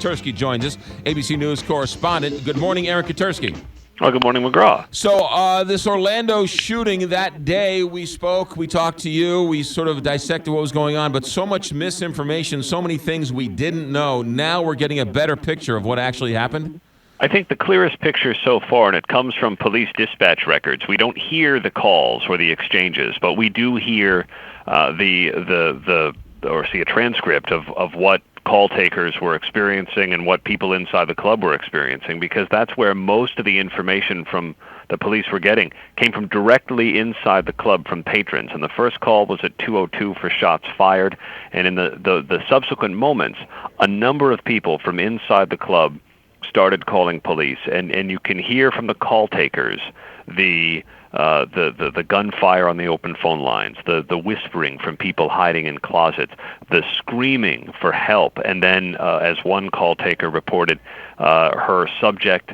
Katersky joins us, ABC News correspondent. Good morning, Aaron Katersky. Oh, good morning, McGraw. So this Orlando shooting that day, we talked to you, we sort of dissected what was going on, but so much misinformation, so many things we didn't know. Now we're getting a better picture of what actually happened? I think the clearest picture so far, and it comes from police dispatch records. We don't hear the calls or the exchanges, but we do hear or see a transcript of what call takers were experiencing and what people inside the club were experiencing, because that's where most of the information from the police were getting came from directly inside the club from patrons. And the first call was at 2:02 for shots fired, and in the subsequent moments, a number of people from inside the club started calling police, and you can hear from the call takers the gunfire on the open phone lines, the whispering from people hiding in closets, the screaming for help, and then as one call taker reported, her subject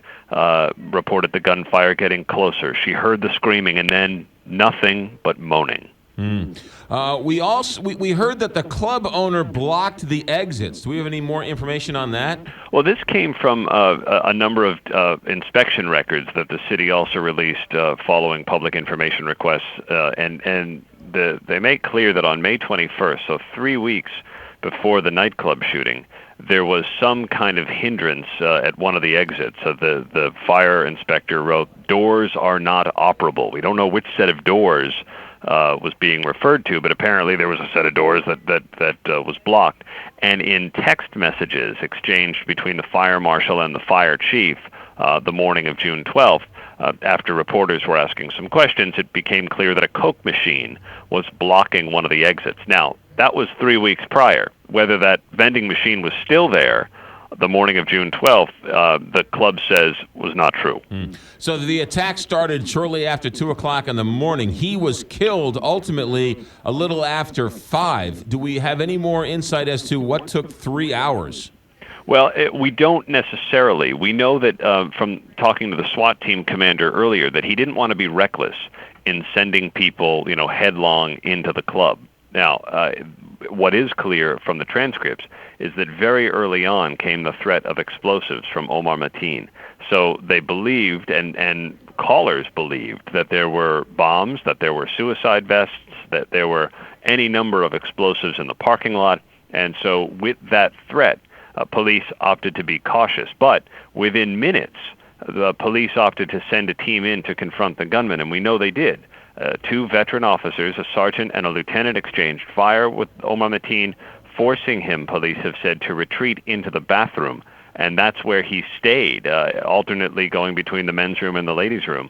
reported the gunfire getting closer. She heard the screaming and then nothing but moaning. We heard that the club owner blocked the exits. Do we have any more information on that? Well, this came from a number of inspection records that the city also released following public information requests, and they make clear that on May 21st, so 3 weeks before the nightclub shooting, there was some kind of hindrance at one of the exits. So the fire inspector wrote, "Doors are not operable." We don't know which set of doors was being referred to, but apparently there was a set of doors that was blocked. And in text messages exchanged between the fire marshal and the fire chief the morning of June 12th, after reporters were asking some questions, it became clear that a Coke machine was blocking one of the exits. Now, that was 3 weeks prior. Whether that vending machine was still there the morning of June 12th, the club says was not true. So the attack started shortly after 2 o'clock in the morning. He was killed ultimately a little after 5. Do we have any more insight as to what took 3 hours? Well, we don't necessarily. We know that from talking to the SWAT team commander earlier that he didn't want to be reckless in sending people, headlong into the club. Now, what is clear from the transcripts is that very early on came the threat of explosives from Omar Mateen. So they believed, and callers believed, that there were bombs, that there were suicide vests, that there were any number of explosives in the parking lot. And so with that threat, police opted to be cautious. But within minutes, the police opted to send a team in to confront the gunman, and we know they did. 2 veteran officers, a sergeant and a lieutenant, exchanged fire with Omar Mateen, forcing him, police have said, to retreat into the bathroom. And that's where he stayed, alternately going between the men's room and the ladies' room,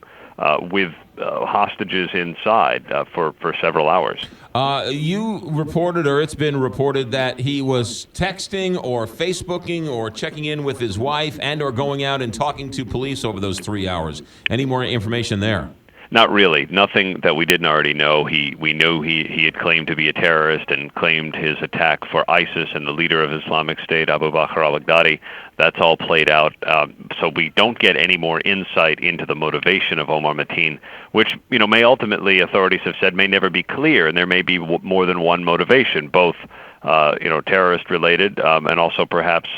with hostages inside for several hours. You reported, or it's been reported, that he was texting or Facebooking or checking in with his wife and or going out and talking to police over those 3 hours. Any more information there? Not really. Nothing that we didn't already know. We knew he had claimed to be a terrorist and claimed his attack for ISIS and the leader of Islamic State, Abu Bakr al-Baghdadi. That's all played out. So we don't get any more insight into the motivation of Omar Mateen, which may ultimately, authorities have said, may never be clear, and there may be more than one motivation, both terrorist related and also perhaps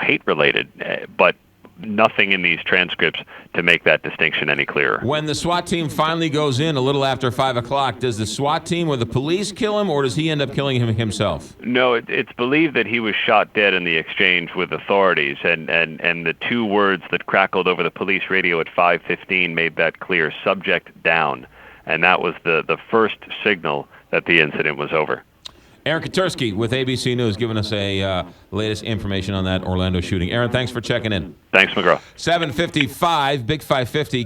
hate related. But nothing in these transcripts to make that distinction any clearer. When the SWAT team finally goes in a little after 5 o'clock, does the SWAT team or the police kill him, or does he end up killing him himself? No, it's believed that he was shot dead in the exchange with authorities, and the 2 words that crackled over the police radio at 5:15 made that clear: subject down. And that was the first signal that the incident was over. Aaron Katersky with ABC News giving us a latest information on that Orlando shooting. Aaron, thanks for checking in. Thanks, McGraw. 7:55, Big 550.